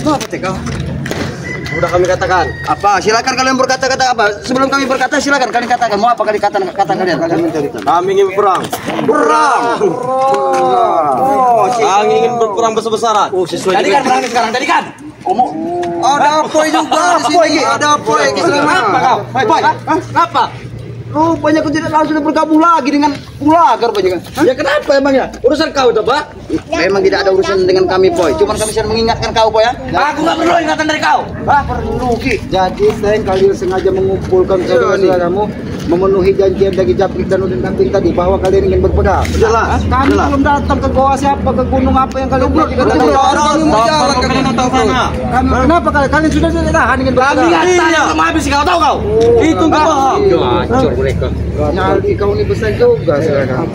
Mau apa kau? Udah kami katakan. Apa? Silakan kalian berkata-kata apa? Sebelum kami berkata, silakan kalian katakan. Mau apa kata kalian? Kami ingin berperang. Perang. Oh, Kami ingin berperang besar-besaran. oh sesuai. Tadi kan berani sekarang, tadi kan. Ada Poy juga di sini. Ada Poy. Kenapa kau? Poy, kenapa? Rupanya kau tidak langsung bergabung lagi dengan Ulagar rupanya kan? Ya kenapa emangnya? Urusan kau itu, Pak. Memang tidak ada urusan dengan kami Poy. Cuman kami sedang mengingatkan kau Poy ya. Aku nggak perlu ingatan dari kau. Perlu Ki. Jadi selain kalian sengaja mengumpulkan saudara-saudaramu memenuhi janjian dari Japrik dan Udin Kambing tadi bahwa kalian ingin berperang. Jelas. Kami belum datang ke goa siapa, ke gunung apa yang kalian bilang tidak tahu. Kenapa kalian sudah tidak tahan ingin Kami berperang? nggak tanya belum habis kau tahu kau. Itu nggak paham. Hancur mereka. Nyali kau ini besar juga sekarang.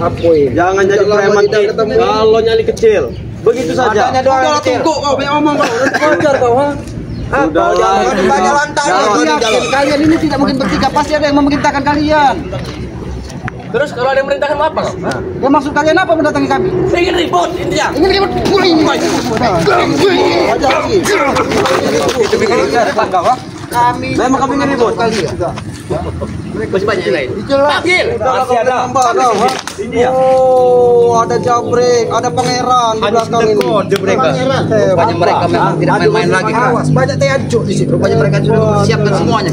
Apoy. Jangan jadi preman kalau nyali kecil. Begitu saja. Udah tunggu kau banyak omong kau. Wajar kau, ha? Sudah. Banyak lantai. Kalian ini tidak mungkin bertiga, pasti ada yang memerintahkan kalian. Terus kalau ada yang merintahkan apa kau? Ya maksud kalian apa mendatangi kami? Ingin ribut intinya. Ingin ribut. Itu bikin depan kau. Kami Memang kami ingin ribut. kalian. Masih banyak yang lain. Panggil. Masih ada. Oh, ada Jabrik, ada Pangeran di belakang ini. Rupanya mereka memang tidak main-main lagi. Awas, banyak teancuk di situ. Rupanya mereka sudah mempersiapkan semuanya.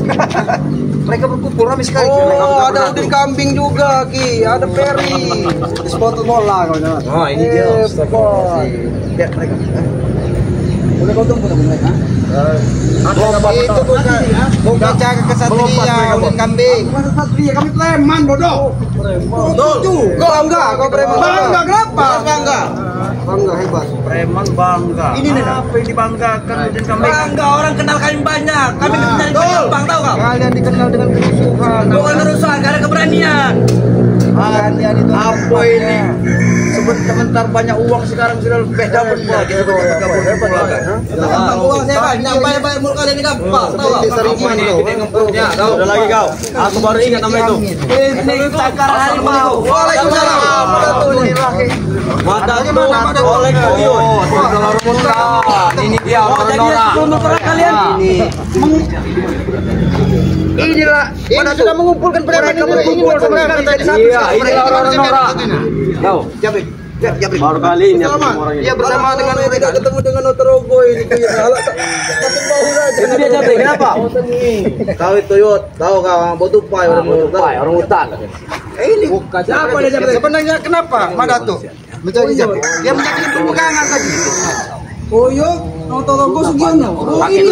Mereka berkumpul ramai sekali. Oh, ada Udin Kambing juga, Ki. Ada Ferry. Sport bola kau jangan. Oh, ini dia. Lihat mereka. Udah kau tunggu mereka. Itu bukan jaga kesatria Udin Kambing. Satria, kami preman bodoh. Tuh, kau enggak, kau preman. Bangga kenapa? Bangga. Bangga hebat. Preman bangga. Ini nih. Apa yang dibanggakan Udin Kambing? Bangga orang kenal kami banyak. Kami dari Jepang tahu kau. Kalian dikenal dengan kerusuhan. Bukan kerusuhan, karena keberanian. Kalian itu Apa ini? Sebentar banyak uang sekarang sudah lebih dapat pula kita bergabung gampang uang saya banyak banyak mulu kalian ini gampang tahu di Sariman kau. Tahu. Udah lagi kau. Aku baru ingat nama itu. Ini cakar harimau. Waalaikumsalam Mata oleh Kuyun. Ini dia orang-orang. kalian. inilah Pada sudah mengumpulkan preman ini berkumpul mereka menjadi satu. Iya, ini orang-orang. Tahu. Jabrik Jabrik Baru kali ini aku ketemu orang ini. iya bersama dengan mereka ketemu dengan Otorogo ini Itu dia Jabrik. Kenapa? tahu itu Yot tahu kau Botupai Orang hutan. ini siapa dia Jabrik Sebenarnya kenapa Madato mencari Japrik? Dia mencari pepegangan tadi. Oh yo, Otorogo Sugiono. Oh ini.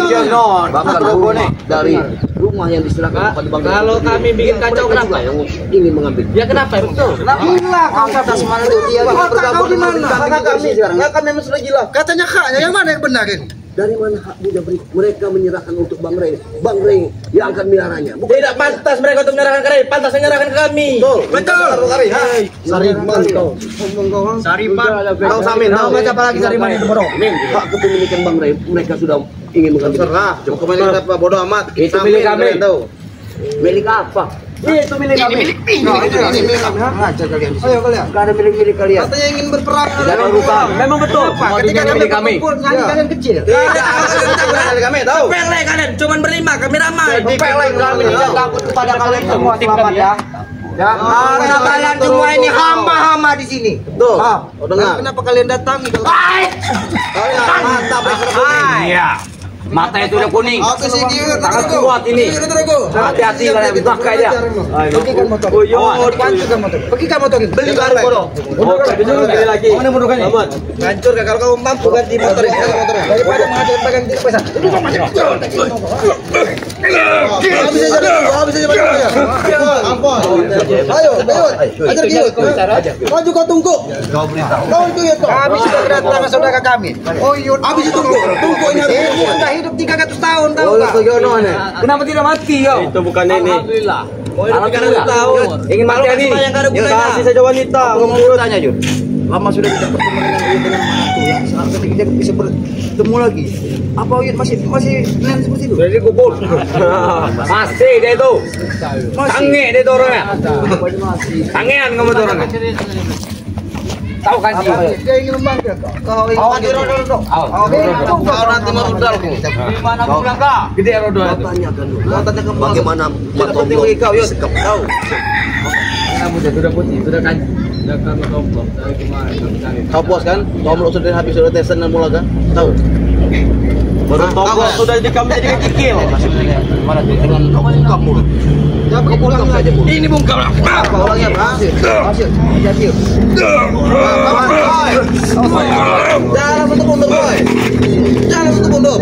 Bakar Rogo nih dari rumah yang diserahkan kepada Bang. Kalau kami bikin kacau kenapa? Yang ingin mengambil. Ya kenapa? Betul. Gila kau kata mana tuh dia kau di mana? kami sekarang kami memang sudah gila Katanya haknya yang mana yang benar ini? Dari mana hak Jabrik? Mereka menyerahkan untuk Bang Rey. Bang Rey yang akan meliharanya. Tidak pantas mereka untuk menyerahkan kami, pantas menyerahkan ke kami. betul Sariman kau. Sariman tahu Samin tahu Siapa lagi Sariman itu bodoh? Hak kepemilikan Bang Rey mereka sudah ingin mengambil. terserah kembali apa bodoh amat Itu milik kami. tahu Milik apa? Itu milik kami. ini milik kami Ngajar kalian. Ayo kalian. Gak ada milik-milik kalian. katanya ingin berperang Jangan lupa. Memang betul. ketika kami kami. Nyali kalian kecil. tidak kami tahu Pelek kalian, cuman berlima, kami ramai. pelek kami tidak takut kepada kalian semua selamat ya Karena kalian semua ini hamba-hamba di sini. tuh dengar Kenapa kalian datangi? mantap Iya. Mata itu udah kuning. oke sih dia Sangat kuat ini. Hati-hati kalian pakai dia. Pergikan motor. Kuyun. Pancurkan motor. Pergikan motor ini. beli baru bodoh Beli lagi. Mana mundur Aman. hancur kalau kamu mampu ganti motor ini motornya Daripada menghajar pegang tidak bisa. habis aja ampun ayo ajar Kiyut maju kau tunggu kau itu ya Kami sudah kedatangan saudara kami. Oh Yud. habis itu tunggu ini Sudah hidup 300 tahun tahu oh nggak? Sugiono nih Kenapa tidak mati kau? Itu bukan ini. Alhamdulillah. Alhamdulillah. Ingin mati ini. Yang ada gunanya. Kasih saja wanita. mau tanya Jun lama sudah tidak bertemu dengan Manatu ya sekarang ketika kita bisa bertemu lagi apa Uyut masih plan seperti itu Jadi kubur. Masih dia itu. Sange dia itu orangnya. Sangean kamu itu orangnya. Tahu kan sih? Dia ingin membangkit. Kau ingin Awas di rodol dong. Kau nanti merudal ku. Di mana pulang kak? Gede rodol. Tanyakan dulu. Kau tanyakan Bagaimana Tidak penting bagi kau, yuk. Tahu. Kamu sudah putih, sudah kan? Sudah kami tombol dari kemarin kami cari. Kau puas kan? Kau belum sudah habis sudah tesan dan mula kan? Tahu. Baru tombol sudah di kamu jadi kikil. Mana tuh dengan buka mulut. Ya pulang saja. Ini bungkam. Kau orangnya apa? Hasil. Jadi. Jangan tutup mulut, boy. Jangan tutup mulut.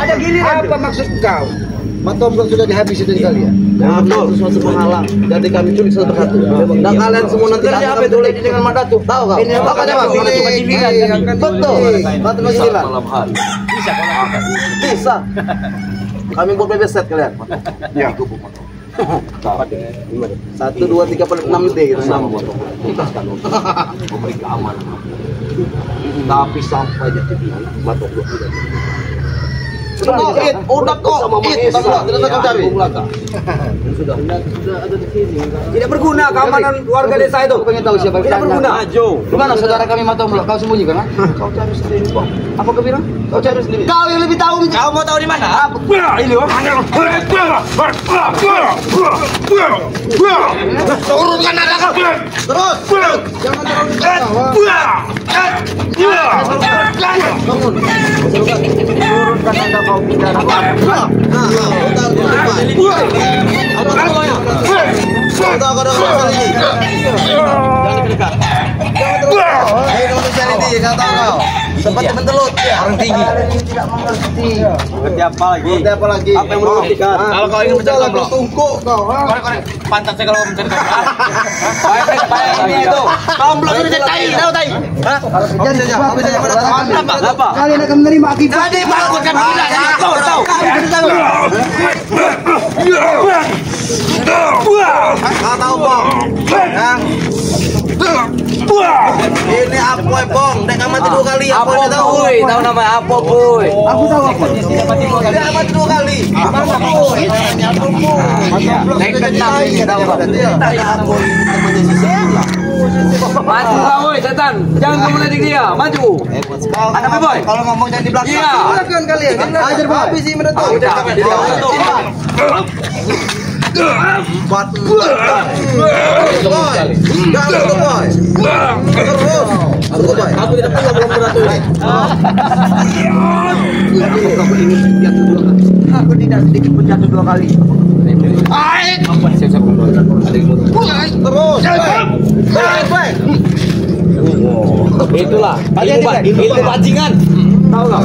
Ada giliran. Apa maksud kau? Matombol sudah dihabisi dari kalian. Ya betul, sesuatu penghalang. Jadi kami culik satu persatu. Dan kalian semua nanti kerja apa itu lagi dengan Madatu? Tahu kau? Ini apa Makanya kata Mana cuma giliran kami. Betul. Batu bagi giliran. Bisa kalau angkat. Bisa. Kami buat bebeset kalian. Ya. 1, 2, 3, 4, 6 D gitu sama buat. Memberi keamanan. Tapi sampai detik ini Matombol tidak. Udah kok. Tidak cari. Sudah ada di sini. Tidak berguna keamanan warga desa itu. Pengen tahu siapa? Tidak berguna. Di mana saudara kami Matombol? Kau sembunyikan? Kau cari sendiri, Bang. Apa kau bilang? Kau cari sendiri. Kau yang lebih tahu. Kau mau tahu di mana? Ini oh. Turunkan nada kau. Terus. Jangan terlalu Turunkan nada kau bicara. Tahu kau dengan ini. Jangan dekat. Ayo dong cari dia, kau tahu kau. Seperti mentelut orang tinggi. Tidak mengerti. Ngerti apa lagi? Ngerti apa lagi? Apa yang mengerti kan? Kalau kau ingin mencari komplot, tungkuk kau. Korek-korek. Pantas saya kalau mencari Baik ini itu. komplot sudah dicari, tahu tai. Hah? Apa saja mana? Apa? Kalian akan menerima akibat. Jadi aku kan bilang, tahu. Kau tahu Bong? Ini Apoy Bong, dek mati 2 kali. Apa boy? Tahu nama apa boy? Aku tahu apa. Dia mati 2 kali. Mana Apoy? Maju boy, setan. Jangan kamu ledek dia. Maju. Ada apa boy? Kalau ngomong jangan di belakang. Iya. Silakan kalian. Ajar habis sih menurut. Batu. Boy. Jangan tutup boy. Terus. Aku tidak pernah belum beratur. Aku tidak sedikit pun jatuh 2 kali. Terus. Boy. Itulah. Ilmu bajingan. Tahu nggak?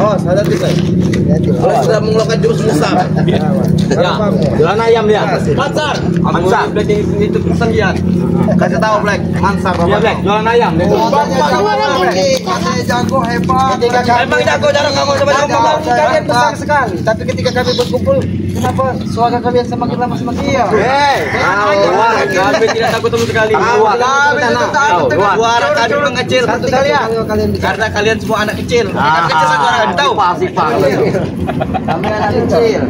Oh, sadar kita. Sudah mengeluarkan jurus besar. Ya, jalan ayam dia. Mansar. Mansar. Black itu pesan dia. Kasih tahu Black, Mansar Iya Black, jualan ayam. Katanya jago hebat. Emang jago jarang kamu sama Kalian besar sekali. Tapi ketika kami berkumpul, kenapa suara kalian semakin lama semakin iya? Kami tidak takut sama sekali. Suara kami mengecil Satu seperti kalian. kalian bicara. Karena kalian semua anak kecil. Anak kecil suara kalian tahu. Kami anak kecil.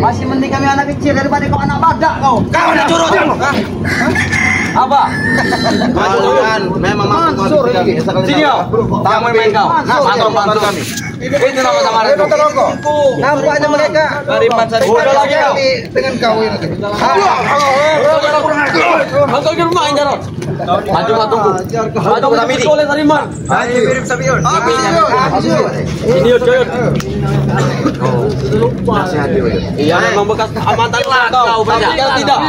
Masih mending kami anak kecil daripada kau anak badak kau. Kau udah curut. Apa? Kalian memang Mansur ini. Sini yo. Kamu main kau. Bantu kami. Itu nama samaran. Nampaknya mereka Dari Mansar. Udah lagi kau. dengan kau ini. Masuk ke rumah Jarot. Maju tunggu. Maju ke Samidi. Oleh Sariman. Mirip Sabion. Ini yo coyot. Iya memang bekas amatan kau banyak. Tidak.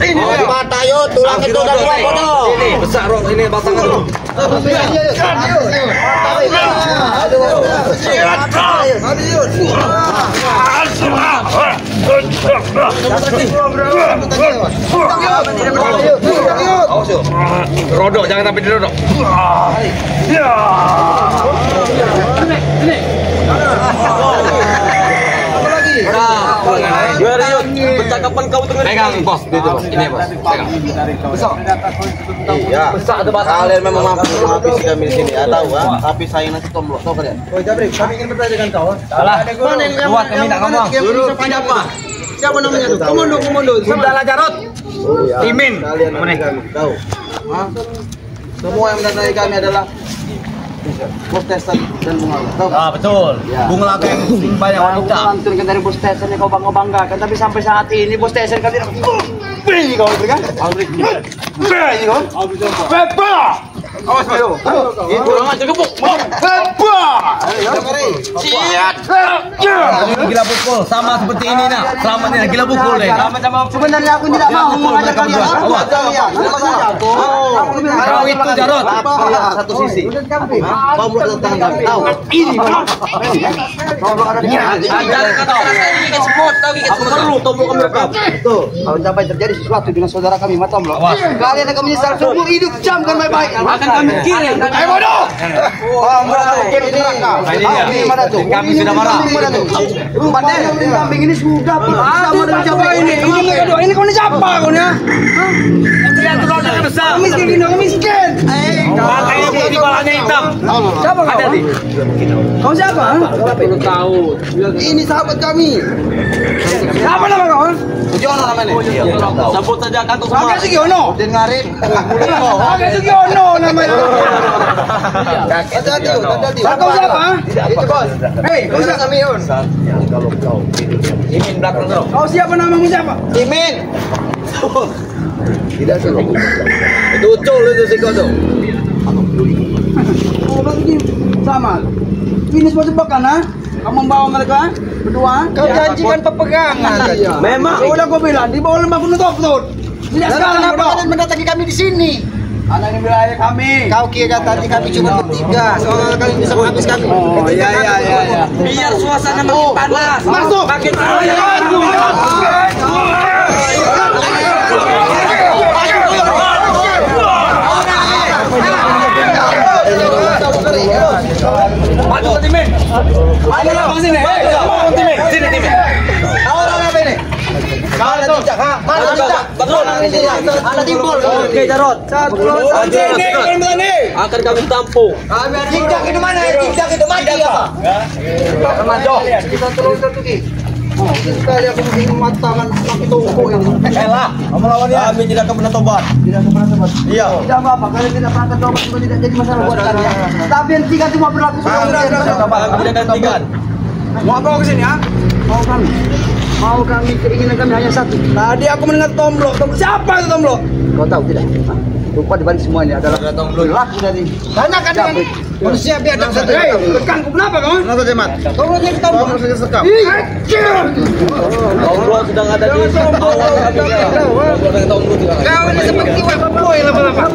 Di mata yuk, tulang itu udah keluar bodoh. Ini besar Ron, ini batangan Ron. Rodok, jangan sampai dirodok. Nah, Yud, percakapan kau tengah Pegang bos, itu bos. Ini bos. Pegang. Besok. Iya. Kalian memang menghabisi kami di sini, ya tahu kan? Tapi saya nanti tomblok, tahu kalian? Oh, Jabrik, kami ingin bertanya dengan kau. Salah. Buat kami nak ngomong. Siapa? Siapa namanya tuh? Komando. Sudahlah Jarot. Imin. Kalian tahu. Semua yang mendatangi kami adalah Bos Tesan dan Bung Laga. Tahu? Ah betul. Bung Laga yang banyak wanita. Lanturkan dari Bos Tesen yang kau bangga-banggakan, tapi sampai saat ini Bos Tesen kalian ini kau berikan. Ini kau. Pepa. Awas ayo. Itu orang aja gebuk. Pepa. Siap. Gila pukul sama seperti ini nah. Selama ini gila pukul deh. Sebenarnya aku tidak mau mengajak kalian. Kau itu Jarot. Satu sisi. Kau buat tentang kami. Tahu? Ini kau. Perlu tombol kami rekam. Betul. Kalau sampai terjadi sesuatu dengan saudara kami Matom loh. Kalian akan menyesal seumur hidup, camkan baik-baik. Akan kami kirim. Ayo bodoh. Ini mana tuh? Kami sudah marah. Pandai, kambing ini sudah sama dengan siapa ini? Ini kau ni siapa kau ni? Kalian turunan besar. Miskin ini, miskin. Matanya putih, balanya hitam. Siapa kau? Hati-hati. Kau siapa? Belum tahu. Ini sahabat kami. Siapa nama kau? Sugiono namanya. Sebut saja kantor semua. Pakai Sugiono. Udin Ngarip. Pakai Sugiono namanya. Hati-hati. Kau siapa? Itu bos. Hei, kau siapa? Kami Yun. Imin belakang terus. Kau siapa namamu siapa? Imin. Tidak salah. Itu ucul itu si kau tuh. Oh, berarti sama. Ini semua jebakan, ha? Kamu membawa mereka berdua? Kau janjikan pepegangan. Memang. Udah kau bilang di bawah lembah Gunung Toptut. Tidak sekarang Kenapa kalian mendatangi kami di sini? Karena ini wilayah kami. Kau kira tadi kami cuma bertiga, soalnya kalian bisa menghabis kami. Oh iya. Biar suasana makin panas. Masuk. Makin maju ke Timin. Maju ke sini. Sini Timin. Kau orang apa ini? Kau ada cicak, ha? Mana cicak? Betul. Ada timbul. Oke Jarot. Akan kami tampung. Kami ada cicak itu mana? Cicak itu mati apa? Akan maju. Kita terus lagi. Oh, sekali aku ingin matangkan kaki tongkok ini. Elah, kamu lawan dia. Kami tidak akan pernah tobat. Tidak pernah sempat. Iya. Tidak apa-apa, kalian tidak pernah ketobat juga tidak jadi masalah buat kalian. Tapi yang tiga semua berlaku seperti Kami tidak gantikan. Mau apa ke sini, ha? Mau kami, keinginan kami hanya satu. Tadi aku mendengar tomblok. Siapa itu tomblok? Kau tahu tidak? Lupa dibalik semua ini adalah lelaki dari. Tanyakan dengan manusia biadab satu. Tekan, kenapa kau? Kenapa Jemat? Kau lagi tomblok harus disekap. Tomblok sedang ada di awal kami. Kau ini seperti boy lama-lama.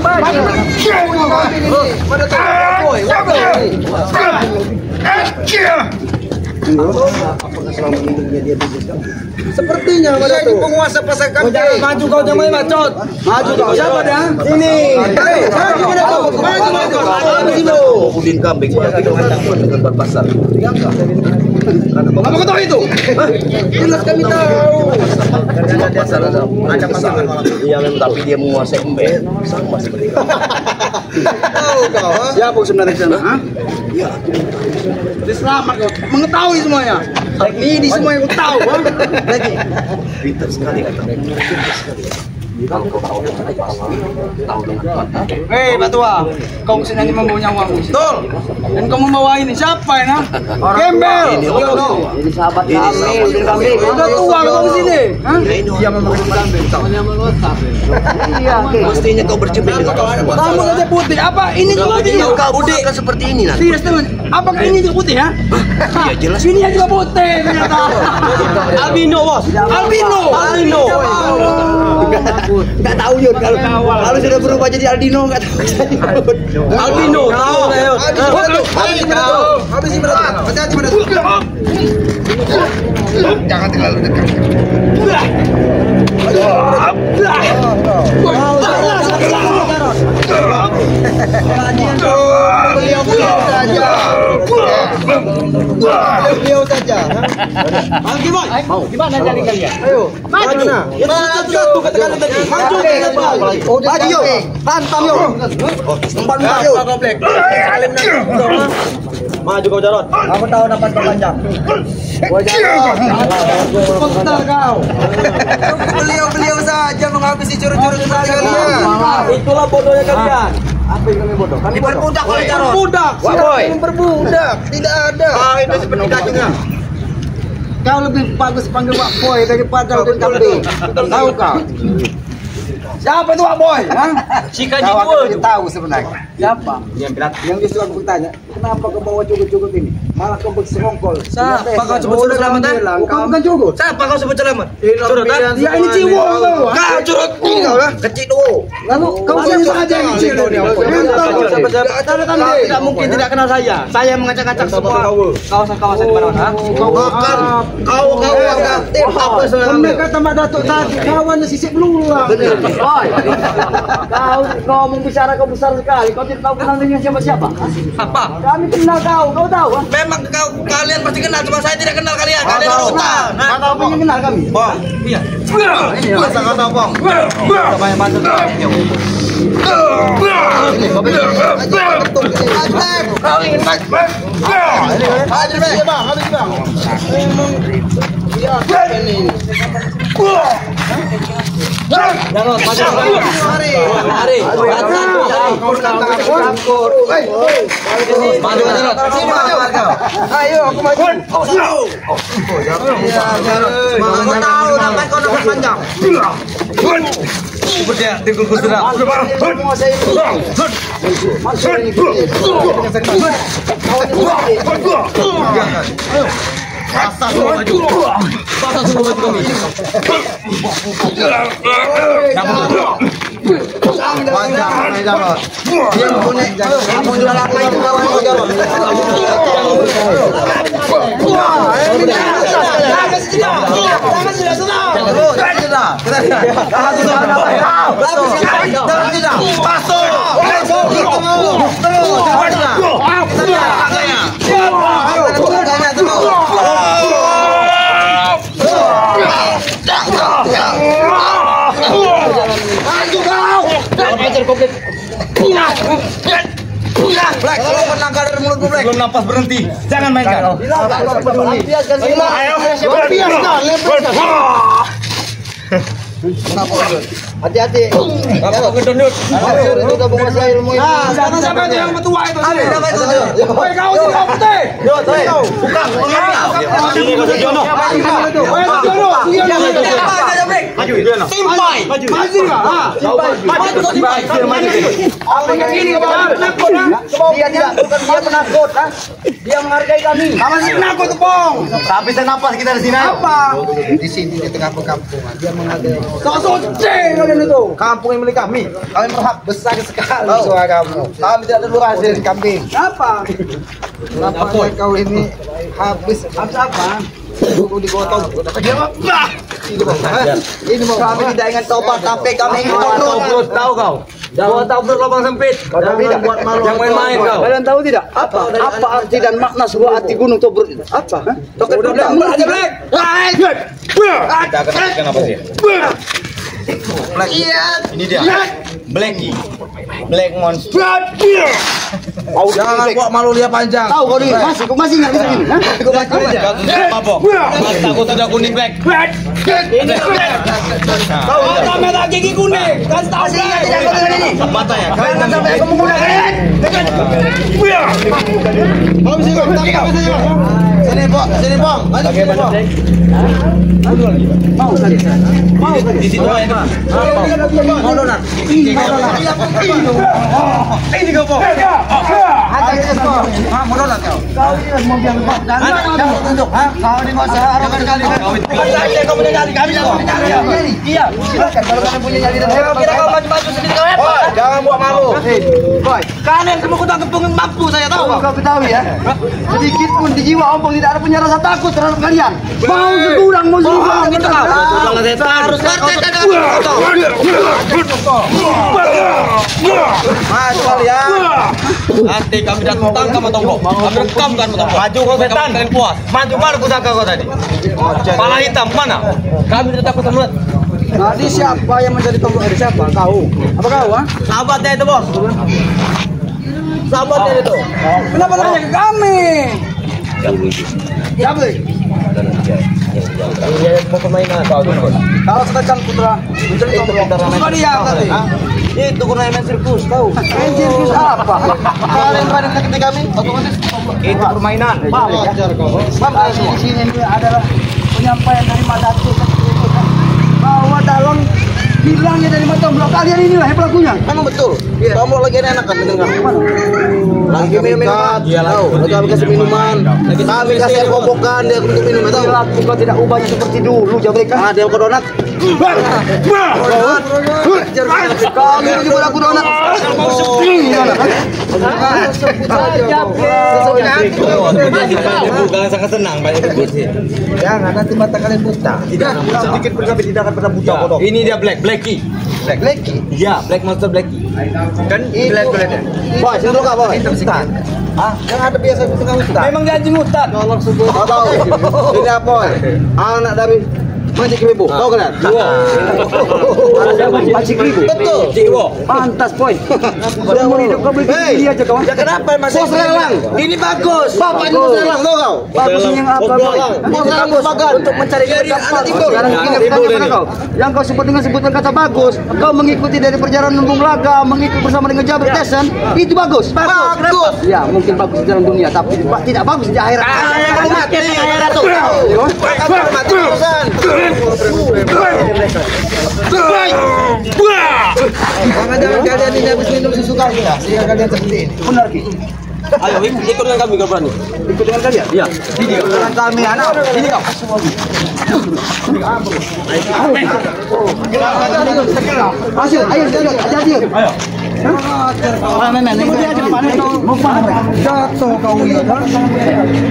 Pada boy. Apakah selama hidupnya dia bisnis kami? Sepertinya dia ini penguasa pasar kambing. Maju kau jangan bacot. Maju kau, siapa dia? Ini. Maju. Udin kambing, kita dengan berbasar. Apa kau tahu itu? Jelas kami tahu. Dia salah macam pasangan malam. Iya, tapi dia menguasai ember sama seperti kau. Tahu kau? Siapa sebenarnya di sana? Iya. Selamat kau mengetahui semuanya. Ini semua yang kau tahu. Lagi. Pintar sekali kata. Pintar sekali. Kalau kau tahu dengan Hei Batua, kau kesini hanya membawa nyawamu. Betul. Dan kau membawa ini siapa ini? Gembel. Ini sahabat kami, Udin kambing. Udah tua kau kesini. Dia memang kambing. Iya, mestinya kau bercebeng dengan kau. Kamu saja putih. Apa ini juga putih? Kau akan seperti ini nanti. Tidak teman. Apakah ini juga putih ya? Iya jelas. Ini juga putih ternyata. Albino bos. Albino. Nggak tahu Yun kalau sudah berubah jadi Aldino nggak tahu. Albino. Tahu saya. Habis ini berapa? Hati-hati berapa? Jangan terlalu dekat. Saja. Beliau saja. Maju boy. Mau gimana jadi kalian? Ayo. Maju. Satu katakan tadi. Maju. Maju yuk. Hantam yuk. Umpan yuk. Salim nanti. Maju kau Jarot. Aku tahu dapat perpanjang. Sebentar kau. Beliau saja menghabisi curut-curut kalian. Itulah bodohnya kalian. Apa yang kami bodoh? Kami Diperbudak oleh Jarot. Budak. Siapa yang berbudak? Tidak ada. Itu seperti kakinya. Kau lebih bagus panggil Wak Boy daripada Udin Kambing. Tahu kau? Siapa itu Wak Boy? Jika Kau akan jiwa. tahu sebenarnya. Siapa? Yang berat. Yang justru aku bertanya, kenapa kau bawa cugut-cugut ini? Malah kau bersekongkol. Siapa kau sebut selamat? Kau bukan cugut. Siapa kau sebut selamat? Curut kan? Ya ini ciwo kau. Kau curut ini kau lah. Kecil dulu. Lalu kau siapa saja yang kecil ini? Tidak mungkin tidak kenal saya. Saya mengacak-acak semua kawasan-kawasan di mana-mana. Kau anggap tim apa Benar kata Mbak Datuk tadi, kawannya sisik belulang. Boy. Kau ngomong bicara kau besar sekali. Kau tidak tahu kenal dengan siapa-siapa. Apa? Kami kenal kau tahu kan? Memang kalian pasti kenal, cuma saya tidak kenal kalian. Kalian otak. Kau pengen kenal kami. Bang, iya. Kata-kata bang. Siapa yang masuk? Kau ingin mas? Hadir bang. Jarot, maju. Mari. Maju Jarot. Ayo aku maju. Aku tahu dapat kau dapat panjang. Seperti ya, tinggal kusudah. Pasang semua baju. Pasang semua baju kami. Panjang, Jarot. Dia mempunyai jual apa itu kawan Jarot. Black, kalau menang kader mulut Black. Belum napas berhenti. Jangan mainkan. Hati-hati. Apa kedonut? Kita menguasai ilmu ini. Jangan sampai itu yang tua itu. Siapa itu? Woi kau sih kau putih. Bukan. Sini kau Jono. Woi Jono. Maju. Simpai. Maju enggak? Maju kau simpai. Apa yang ini kau penakut? Dia tidak, bukan dia penakut. Dia menghargai kami. Kamu sih penakut tuh Pong. Tapi saya napas kita di sini. Apa? Di sini di tengah perkampungan dia menghargai. Kau suci kalian itu. Kampung yang milik kami. Kami berhak besar sekali suara kamu. Kami tidak ada lurah dari kambing. Apa? Kenapa kau ini habis Apa? Dulu digotong. Ini mau kami tidak ingin tobat tapi kami ingin tobat. Tahu kau? Jangan tahu lubang sempit. Jangan buat malu. Jangan main-main kau. Kalian tahu tidak? Apa arti dan makna sebuah hati gunung Tobruk itu? Apa? Toket Udah aja Black. Kita akan saksikan apa sih? Black. Ini dia. Blacky. Black Monster. Jangan buat malu dia panjang. Tahu kau nih? Masih nggak bisa ini? Ikut maju aja. Apa? Takut ada kuning black. Ini black. Kau sampai tak gigi kuning. Kasih tahu Black. Mata ya. Kalian kan sampai aku menggunakan. Sini, Bang. Sini, Bang. Maju sini, Bang. Mau tadi. Di situ aja nih. Mau donat. Ini kau, Bang. Ada ekspor. Mau donat kau. Kau ini mau bilang Pak. Jangan tunjuk. Kau ini nggak usah arogan kali. Kau punya nyali, kami yang punya nyali. Iya. Silakan kalau kalian punya nyali dan Kau kira kau maju-maju sendiri kau hebat. jangan buat malu. Boy, Kalian semua kutang kepung mampu saya tahu kau. kau ketahui ya. Sedikit pun di jiwa Ompong tidak ada punya rasa takut terhadap kalian. Mau sekurang mau sekurang Kita harus praktekkan dengan kau. Maju kalian. Nanti kami Kami datang sama Tomblok. Kami rekam kan Tomblok. Maju kau setan. Kalian puas. Maju mana pusaka kau tadi? Pala hitam mana? Kami tidak takut sama. Tadi siapa yang menjadi Tomblok dari siapa? Kau. Apa kau, ha? Sahabatnya itu, Bos. Sahabatnya itu. Kenapa nanya ke kami? Ya, boleh. Mau permainan kau tuh. Kalau sekejap putra menjadi Tomblok. Suka dia tadi. Itu kurang main sirkus, tahu? Main sirkus apa? Kalian pada ketika kami otomatis Itu permainan. wajar kau. Di sini ini adalah penyampaian dari Madatu bahwa dalam bilangnya dari Tomblok kalian inilah yang pelakunya. Memang betul. Tomblok lagi enak kan mendengar. Lagi minum-minuman. Tahu, lagi kami kasih minuman. Kami kasih kobokan dia untuk minum, tahu? Perilaku kau tidak ubahnya seperti dulu, Jabrek. Ada yang ke donat. Kami lagi buat aku donat. Bukan sangat senang banyak bersih. Jangan nanti mata kalian buta. Tidak, sedikit pun kami tidak akan pernah buta kodok. Ini dia Blackie. Blacky. Iya, Black Monster Blackie. Kan belet-beletnya. Boy, sendok apa, boy? Hutan. Hah? Yang ada biasa di tengah hutan. Memang dia anjing hutan. Tolong sebut. Kau tahu? Ini apa, boy? Anak dari Majik Ribu. Tahu kalian? Majik Ribu. Betul. Jiwo. Pantas, boy. Seumur hidup kau beli dia aja kawan. Ya kenapa masih bos relang? Ini bagus. Bapak ini bos relang, tahu kau? Bagusnya yang apa, boy? Bos relang bagus Untuk mencari anak timbul. Sekarang begini pertanyaan pada kau. Yang kau sebut dengan sebutan kata bagus, kau mengikuti dari perjalanan Bung Laga, mengikuti bersama dengan Jabrek Tyson, itu bagus. Bagus. Ya, mungkin bagus di dalam dunia, tapi tidak bagus di akhirat. Kamu mati di akhirat tuh. Mati urusan. Jangan kalian ini habis minum susu kami ya. Sehingga kalian seperti ini. Benar, Ki. Ayo ikut dengan kami kau berani. Ikut dengan kalian? Iya. Dengan kami, anak. Ini kau. Masuk, ayo, hati-hati. Ayo. Mana ini dia aja mana mau kemana mereka? Jatuh kau ya.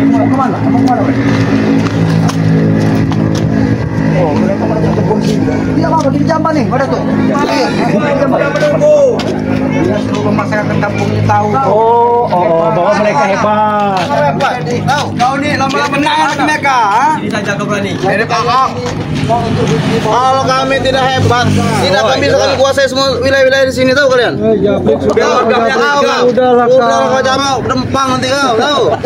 Mau kemana? Oh, mereka pada kebun sini. Tidak apa-apa, kita jamban nih, pada tuh. Dia seluruh masyarakat kampung ini tahu. Bahwa mereka hebat. Kau nih lama-lama menang mereka. Ini saja kau berani. Kalau kami tidak hebat, tidak akan bisa kami kuasai semua wilayah-wilayah di sini, tahu kalian? Udah kau jamak, dempang nanti kau, tahu?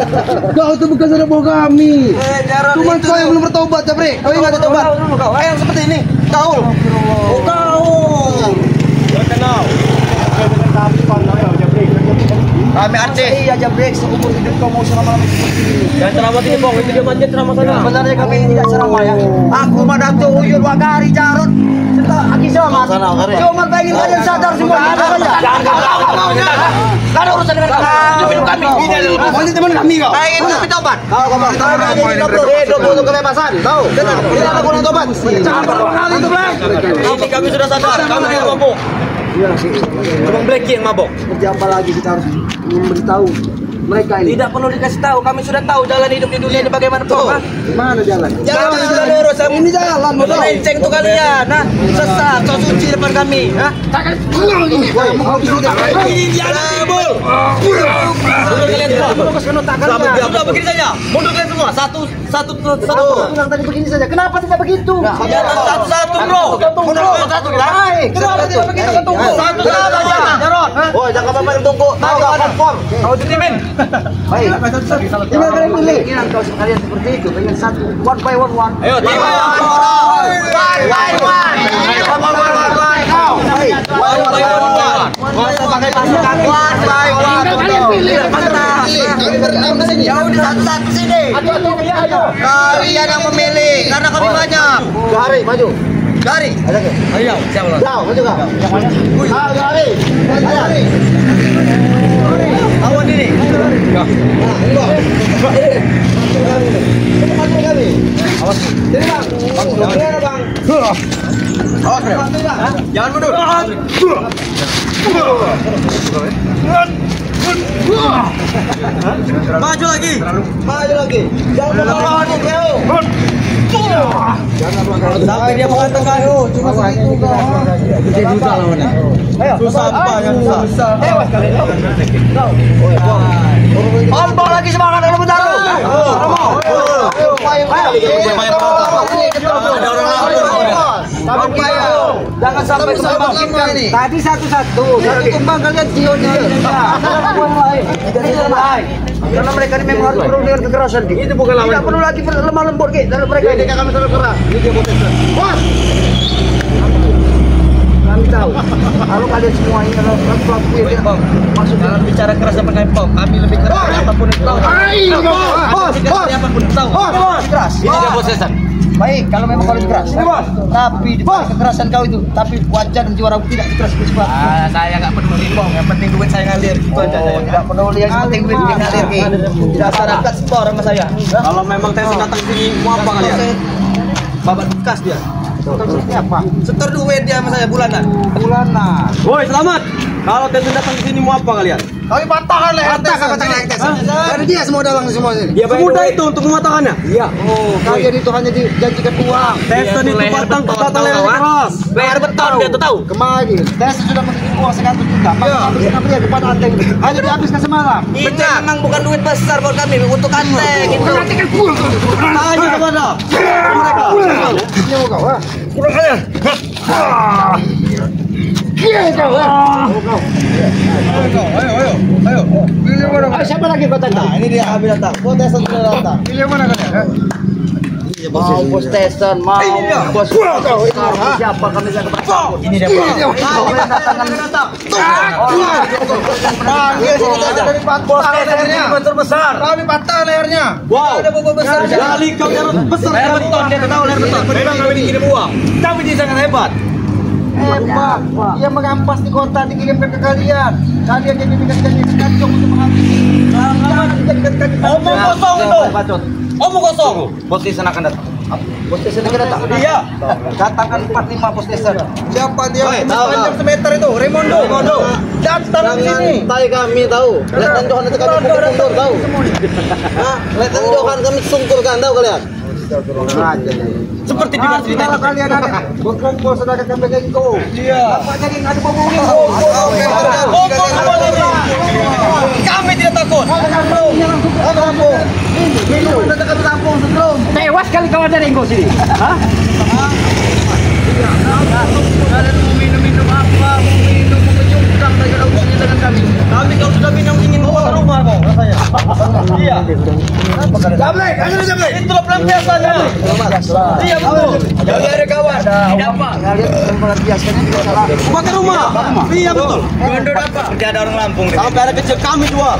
Kau tuh bukan saudara kami. Cuma kau yang belum bertobat, Jabrek. Kau ingat bertobat? Yang seperti ini, tahu? Kami Aceh. Iya, Jabrek, seumur hidup kau mau selama-lama seperti ini. Jangan ceramah sini, Bang. Itu dia macet ceramah sana. Sebenarnya kami ini tidak ceramah ya. Aku Madatu Uyur Wakari Jarot. Serta Aki Somad. Cuma pengen kalian sadar semua. Gak ada urusan dengan kami. Itu minum kami. Ini adalah teman kami kau. Ingin kami tobat. Kau hidup untuk kebebasan, tahu? Tidak ada guna tobat. Jangan berulang kali itu, Bang. Ini kami sudah sadar. Kami yang mabuk. Cuma Blackie yang mabuk. Seperti apa lagi kita harus memberitahu mereka ini? Tidak perlu dikasih tahu. Kami sudah tahu jalan hidup di dunia ini bagaimana, Bang. Mana jalan? Jalan sudah lurus. Ini jalan, bodoh. Melenceng tuh kalian. Nah, sesat. So suci depan kami. Hah? Ini jalan timbul. Sudah begini saja. Mundur kalian semua. Satu. Bilang tadi begini saja. Kenapa tidak begitu? Jalan satu-satu, bro. Mundur satu. Kenapa tidak begitu? Satu saja. Jarot. Oh, jangan bapak yang tunggu. Tahu gak konform? Kau ditimin. Baik. Tinggal kalian pilih. Kira kau sekalian seperti itu. Pengen satu. One by one. Ayo, timin. Kalian yang memilih karena kami banyak. Gari maju. Gari. Ayo, siapa? Jauh maju kau. Gari. Gari. Awan ini. Jangan mundur. Maju lagi. Maju lagi. Jangan Sampai dia mengatakan, Cuma segitu kau. dia juga lawannya. Susah apa yang susah? Ombak lagi semangat dalam bentar. Jangan sampai membangkitkan ini. Tadi satu-satu. Kalau tumbang kalian tionya. Karena mereka ini memang harus perlu dengan kekerasan. Itu bukan lawan. Tidak perlu lagi lemah lembut dalam mereka ini. Kami terlalu keras. Ini dia bos. Kami tahu. Kalau kalian semua ini adalah pelaku yang masuk dalam bicara keras sama kami pom. Kami lebih keras apapun itu tahu. Bos. Apapun tahu. Keras. Ini dia bos Sesan. Baik, kalau memang kau keras, tapi di kekerasan kau itu, tapi wajah dan jiwa ragu tidak keras cepat. Saya nggak peduli bang, yang penting duit saya ngalir, itu aja. Tidak peduli, yang penting duit ngalir. Tidak ada kat store sama saya. Kalau memang Tyson datang sini, mau apa kalian? Babat bekas dia. Apa? Setor duit dia sama saya bulanan. Woi, selamat. Kalau Tyson datang ke sini, mau apa kalian? Kami patahkan leher Tyson. Dari dia semua dalang semua sini. Dia semudah itu untuk mematahkannya. Iya. Oh, kalian itu hanya dijanjikan uang. Tyson itu batang patah leher keras. Leher beton dia tuh tahu. Kemarin, Tyson sudah mengirim uang 100 juta. Maka habiskan dia kepada Anteng. Hanya dihabiskan semalam. Ini memang bukan duit besar buat kami, untuk Anteng itu. Tanya kepada mereka. Ini mau kau, Kurang aja. Ayo. Pilih mana? siapa lagi kau tanya? Nah, ini dia kami datang. Bos Tyson sudah datang. Pilih mana kalian? Mau bos Tyson, mau bos siapa kami saya kepada. Ini dia bos. Panggil sini Tyson dari patah lehernya. Besar. Kami patah lehernya. Wow. Ada bobot besar. Kali kau yang besar. Leher beton dia tahu leher beton. Memang kami dikirim uang. Tapi dia sangat hebat. Hebat. Dia mengampas di kota dikirimkan ke kalian. Kalian yang dikasih kacung untuk menghabisi. Omong kosong itu. Omong kosong. Bos Tyson akan datang. Bos Tyson akan datang. Iya. Katakan 45 Bos Tyson. Siapa dia? Tahu. Panjang semeter itu. Raimondo. Datang ke sini. Tai kami tahu. Lihat Johan itu kami mundur tahu. Hah? Lihat Johan kami sungkurkan tahu kalian. Seperti di cerita Kalau kalian ada berkumpul saudara kami genggo. Iya. Apa jadi ada bobot? Kami tidak takut. Tewas kali kau ada Renggo sini. Hah? Kalian mau minum apa? Mau menyungkang dengan kami. Kami kalau sudah minum ingin bawa ke rumah kok rasanya. Iya. Jablek, ayo Jablek. Itulah pelampiasannya. Iya betul. Jadi ada kawan. Tidak apa. Kalian melampiaskannya tidak salah. Pakai rumah. Iya betul. Gondor apa? Tidak ada orang Lampung. Sampai ada kecil kami jual.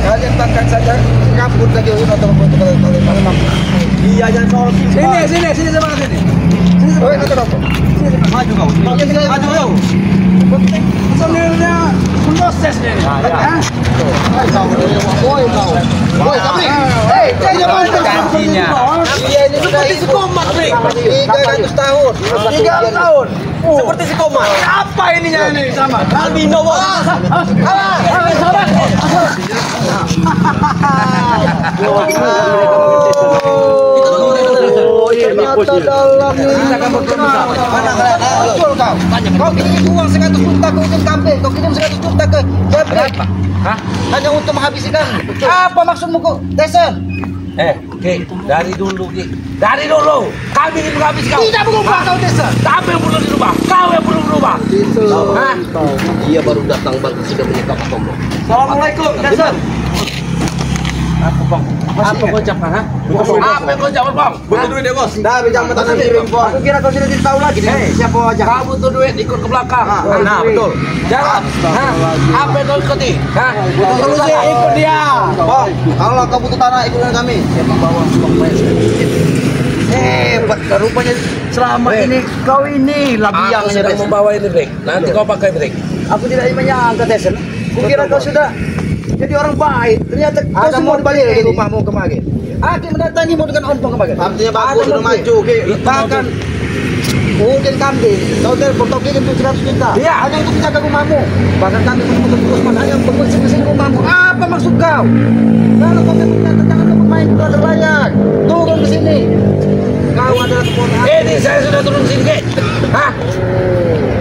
Kalian bahkan saja kabur lagi untuk malam. Iya jangan soal Sini sebelah sini. maju kau. Maju kau. Sebenarnya proses dia. Janjinya. Iya ini sudah Seperti si Komat, Brik. 300 tahun. 3 tahun. Seperti si Komat. Apa ininya ini sama? Albino, bos. Ternyata dalam ini betul kau. Kau kirim uang 100 juta ke ujung kambing. Kau kirim 100 juta ke Jablek. Hanya untuk menghabisi kami. Apa maksudmu kok, Tyson? Ki, dari dulu kami ingin menghabisi kau. Tidak berubah kau, Tyson. Apa yang perlu dirubah? Kau yang perlu berubah. Hah? Dia baru datang baru sudah menyekap tombol. Assalamualaikum, Tyson. Apa kau ucapkan, ha? Apa yang kau ucapkan, Bang? Butuh duit ya bos. Dah, bijak mata kirim. Aku kira kau sudah tahu lagi nih. Siapa wajah? Kamu butuh duit, ikut ke belakang. Nah, betul. Jangan. Apa yang kau ikuti? Hah? Solusi ikut dia. Bang, kalau kau butuh tanah ikut dengan kami. Siapa bawa uang bayar? Hebat, rupanya selama ini kau ini Aku labiang sedang membawa ini break. Nanti kau pakai break. Aku tidak menyangka, Tyson. Kukira kau sudah jadi orang baik. Ternyata kau semua balik di rumahmu kemarin. Aki mendatangimu dengan ompong kemarin. Artinya bagus sudah maju. Bahkan mungkin kambing, kau telepon kau kirim 100 juta. Iya. Hanya untuk menjaga rumahmu. Bahkan kami menemukan Usman hanya untuk bersih-bersih rumahmu. Apa maksud kau? Kalau kau minta jangan bermain pada layak. Turun ke sini. Kau adalah keponakan. Ini saya sudah turun sini, Ki. Hah?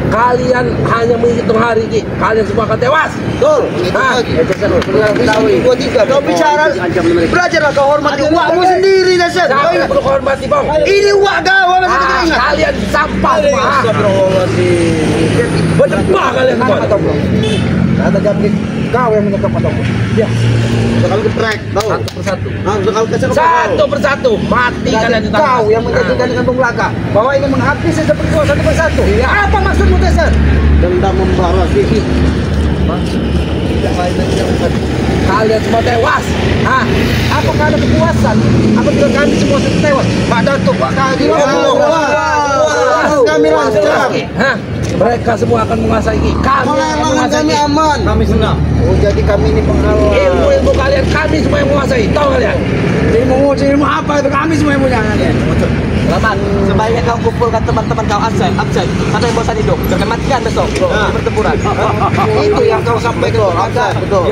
Kalian hanya menghitung hari, Ki. Kalian semua akan tewas. Betul. Hah? Kau bicara, belajarlah kau hormati uakmu sendiri, Dasar. Siapa yang perlu hormati, Bang? Ini uak kau, Kalian sampah semua. Berdebah kalian semua. Kata Jabrik, kau yang menyekap ataupun. Ya. Kalau geprek, tahu. Satu persatu. Kalau kesana Satu persatu. Mati kalian di tangan. Kau yang menjadikan dengan belaka bahwa ini menghabisi seperti kau satu persatu. Apa maksudmu, Dasar? Dendam membalas gigi. Kalian semua tewas. Hah? Apakah ada kepuasan? Apabila kami semua sudah tewas? Pak Datuk, Pak Kaji, kami lancar. Hah? Mereka semua akan menguasai Ki. Kami akan menguasai Ki. aman. Kami senang. Oh, jadi kami ini penghalang. Ilmu kalian kami semua yang menguasai. Tahu kalian? Ilmu apa itu kami semua yang punya kalian. Selamat. Sebaiknya kau kumpulkan teman-teman kau absen. Satu yang bosan hidup. Jangan matikan besok di pertempuran. Itu yang kau sampaikan. Betul.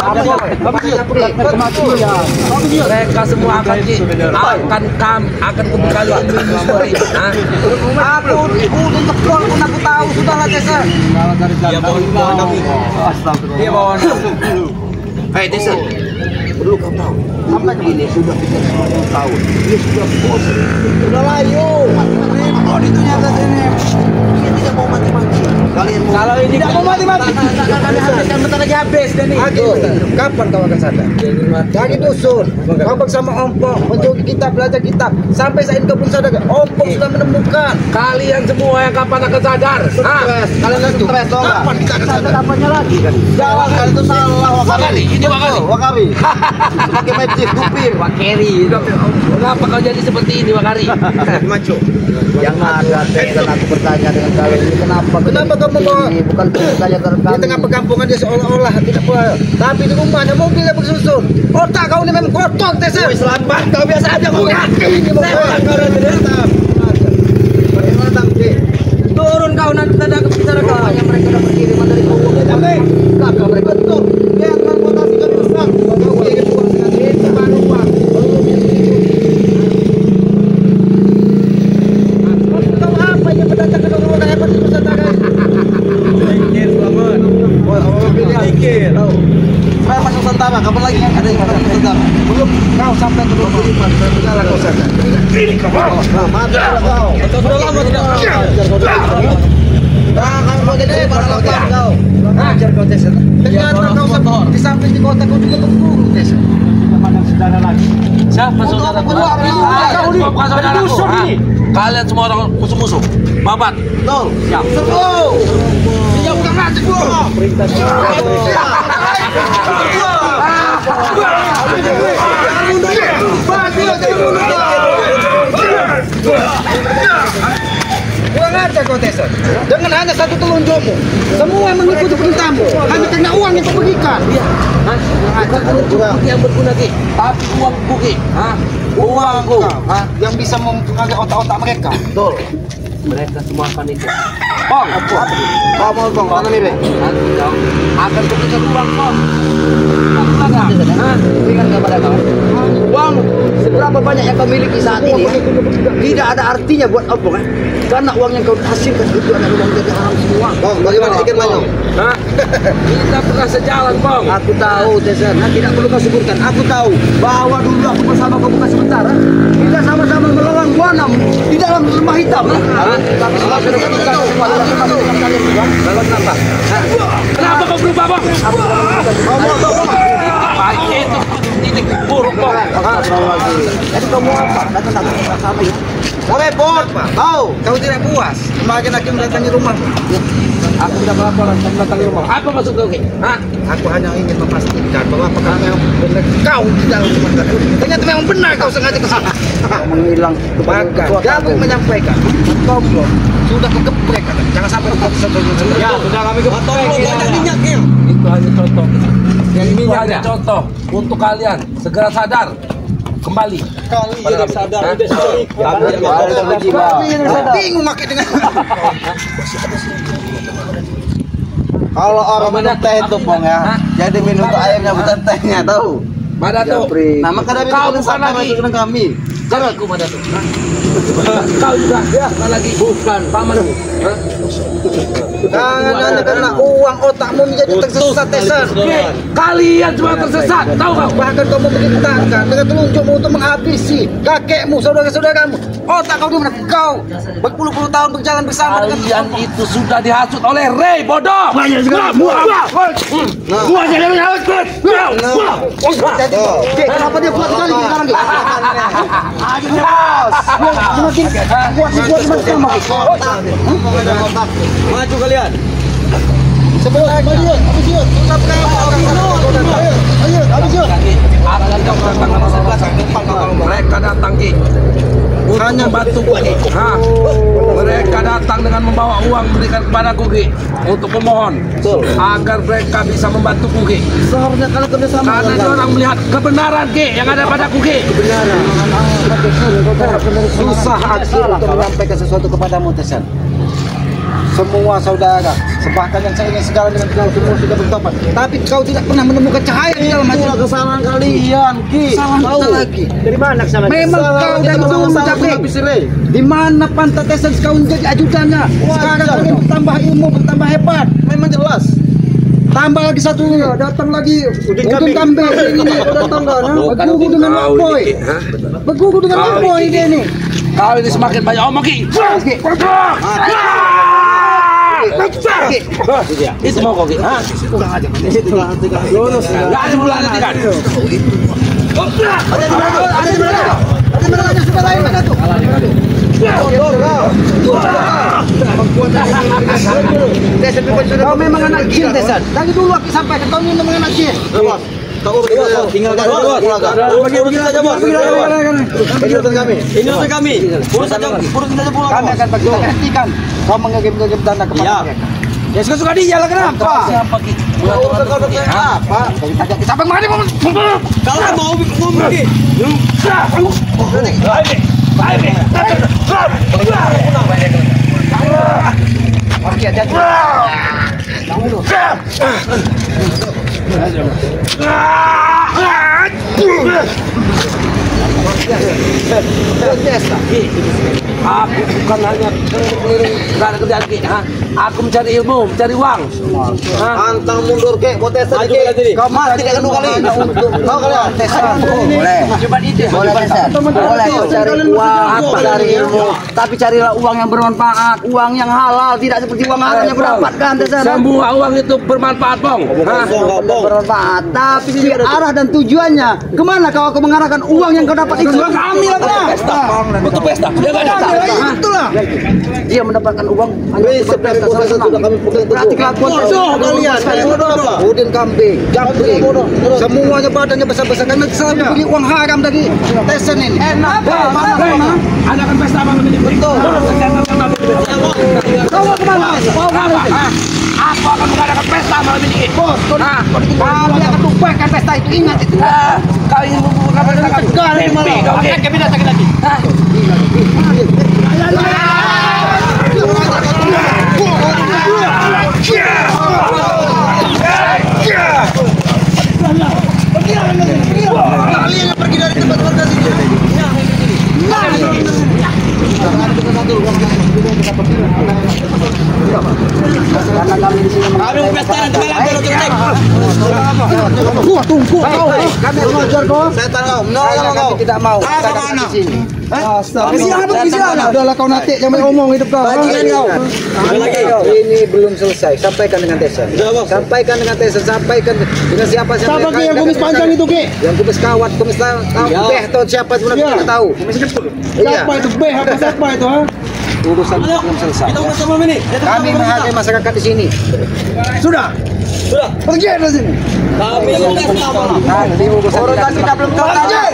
Mereka semua akan Ki. Akan kembali Indonesia sendiri. Hah? Aku udah tebal pun aku tahu sudah lah, Desa. Dia bawa kami. Dia bawa. Hei, Desa. Perlu kau tahu, sampai begini sudah 30 tahun. Dia sudah bosan. Sudah layu. Repot itu nyata ini. Dia tidak mau mati-mati. Kalian mau? Kalau ini tidak mau mati-mati. Kami habiskan bentar lagi habis dan ini. Kapan kau akan sadar? Dari dusun, kau bersama Ompong mencuri kitab, belajar kitab. Sampai saat ini kau belum sadar. Ompong sudah menemukan. Kalian semua yang kapan akan sadar? Hah? Kalian stres, kapan kita akan sadar? Kapannya lagi kan? Jangan, kalian itu salah. Wakari, ini Wakari. Wakari. Pakai magic kupir. Wakari. Kenapa kau jadi seperti ini, Wakari? Maco. Yang ada dan aku bertanya dengan kalian ini kenapa kamu membawa bukan bertanya ke kami di tengah perkampungan dia seolah-olah tidak boleh, tapi di rumahnya mobilnya bersusun. Otak kau ini memang kotor, Tesa. Selamat kau biasa aja kau kaki ini mau turun kau nanti tanda kebicara kau hanya mereka dapat kiriman dari kau kau mereka betul yang transportasi kami rusak kau kirim uang dengan itu baru uang apa yang mendatangkan orang-orang hebat di Nusantara? Pikir selamat. Pikir. Saya masuk Nusantara, kapan lagi? Ada yang masuk Nusantara? Belum, kau sampai ke 25, saya segala kau sadar. Ini kau. Mati kau. Sudah lama tidak. Kau mau jadi para lokal kau. Ajar kau Desa. Ternyata kau di samping di kota kau juga pemburu Desa. Siapa saudara? Kau bukan saudaraku. Kalian semua orang musuh-musuh. Babat. Betul. Siap. Semua. Dia bukan mati gua. Kurang ajar kau Desa. Dengan hanya satu telunjukmu, semua yang mengikuti perintahmu hanya karena uang yang kau bagikan. Bukan telunjuk yang berguna Ki, tapi uangku Ki. Hah? Uangku yang bisa mempengaruhi otak-otak mereka. Betul. Mereka semua akan ikut. Bang, kau mau bang, mana nih? Nanti kau akan kepisah uang kau. Berikan kepada kau. Uang seberapa banyak yang kau miliki saat ini tidak ada artinya buat Ompong karena uang yang kau hasilkan itu adalah uang jadi haram semua. Bang, bagaimana ikan manyong? Hah? Kita pernah sejalan, Bang. Aku tahu, Desa. Tidak perlu kau sebutkan. Aku tahu bahwa dulu aku bersama kau bukan sementara. Kita sama-sama melawan Guanam di dalam lembah hitam. Kami semua sudah bertukar semua dalam termasuk dengan kalian juga. Lalu kenapa? Kenapa kau berubah, Bang? Baik itu titik buruk, Bang. Jadi kamu apa? Datang sama ya. Kau repot, tahu? Kau tidak puas. Semakin lagi mendatangi rumah. Aku tidak melaporkan mendatangi rumah. Apa maksud kau, Ki? Hah? Aku hanya ingin memastikan bahwa apakah memang benar kau di dalam rumah tadi. Ternyata memang benar kau sengaja ke sana. Menghilang kebaikan. Jangan menyampaikan. Kau belum sudah kegeprek. Jangan sampai kau satu-satunya. Ya, sudah kami kebetulan. Banyak minyaknya. Itu hanya contoh. Yang ini hanya contoh untuk kalian segera sadar kembali. Kalian sadar udah sekali. Bingung makin dengan. Kalau orang minum teh itu Bang ya, jadi minum tuh airnya bukan tehnya tahu. Mana tuh? Nah maka dari kau bukan lagi kami. Aku pada tuh. Kau juga ya lagi bukan pamanmu. Jangan karena uang otakmu menjadi tersesat, Tesan. Kalian semua tersesat, tahu kau? Bahkan kau memerintahkan dengan telunjukmu untuk menghabisi kakekmu, saudara-saudaramu. Otak kau di mana? Kau berpuluh-puluh tahun berjalan bersama dengan Kalian itu sudah dihasut oleh Ray, bodoh. Banyak sekali. Kenapa dia kuat sekali sekarang? Semakin kuat semakin Maju kalian. sebelum habis yuk. Mereka datang Ki untuk membantu Ki. Mereka datang dengan membawa uang berikan kepadaku Ki untuk memohon agar mereka bisa membantuku Ki. Seharusnya kalau kerjasama Karena dia orang melihat kebenaran Ki yang ada padaku Ki. susah akhir untuk menyampaikan sesuatu kepadamu, Tesan. Semua saudara, bahkan yang saya ingin segala dengan kau semua sudah bertobat. Tapi kau tidak pernah menemukan cahaya di dalam hati. Kesalahan kalian, Ki. Salah lagi. Dari mana kesalahan? Memang kau dari dulu mencapai. Di mana pantat Tesan kau menjadi ajudannya? Sekarang kau bertambah ilmu, bertambah hebat. Memang jelas. Tambah lagi satu, datang lagi Udin Kambing. Ini datang kan? Berguru dengan Boy. Berguru dengan Boy dia nih. Kau ini semakin banyak omong Ki. Itu mau kau Ki. Lurus. Enggak ada bulan nanti kan. Ada sudah lain mana tuh? Kau memang anak jin, Tesan. Dari dulu aku sampaikan kau ini memang anak jin. Tinggalkan bagi saja, Bos. Ini urusan kami. Urusan saja pulang. Kami akan bagi hentikan. Kau mengirim dana kepada mereka. Ya suka-suka dia lah, kenapa? Siapa Ki? Urusan kau apa? Siapa yang mati? Kalau mau ngomong Ki. Oke, hati-hati. Aku bukan hanya keliling dari kerjaan Ki. Aku mencari ilmu, mencari uang. Antang mundur Ki, mau tes lagi. Kau mati kayak kedua kali. Kau kalian tes. Boleh. Boleh, Tesan. Boleh kau cari uang, cari ilmu. Tapi carilah uang yang bermanfaat, uang yang halal, tidak seperti uang haram yang berdapatkan, Tesan. Semua uang itu bermanfaat, Bong. Bermanfaat, tapi di arah dan tujuannya kemana kau akan mengarahkan uang yang kau dapat itu? Kami lah, Untuk pesta. Dia enggak datang. Itulah. Dia mendapatkan uang hanya untuk pesta senang. Berarti kelakuan kalian. Udin Kambing, Jambring, semuanya badannya besar-besar karena selalu beli uang haram dari Tesan ini. Enak. Adakan pesta malam ini. Betul. Kau mau kemana? Aku akan mengadakan pesta malam ini. Bos, kami akan tumpahkan pesta itu. Ingat itu. Kau ingin membuka pesta kami? Mimpi kau Ki. Kami datang lagi. Kalian yang pergi dari tempat warga sini. Karena kami di sini Kami pesta nanti malam tunggu kau. Kami mengajar kau. Saya tahu. Kami tidak mau. Kami di sini. Astaga. Udahlah kau nanti jangan omong hidup kau. Ini belum selesai. Sampaikan dengan Tesan. Sampaikan dengan Tesan. Sampaikan dengan siapa yang kumis panjang itu Ki? Yang kumis kawat, kumis tahu. Tahu siapa sebenarnya kita tahu. Siapa itu beh? Siapa itu urusan belum selesai. Kita urusan malam ini. Kami menghargai masyarakat di sini. Sudah. Pergi dari sini. Kami pesta malam. Urusan kita belum selesai.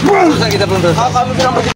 Urusan kita belum selesai. Kami bilang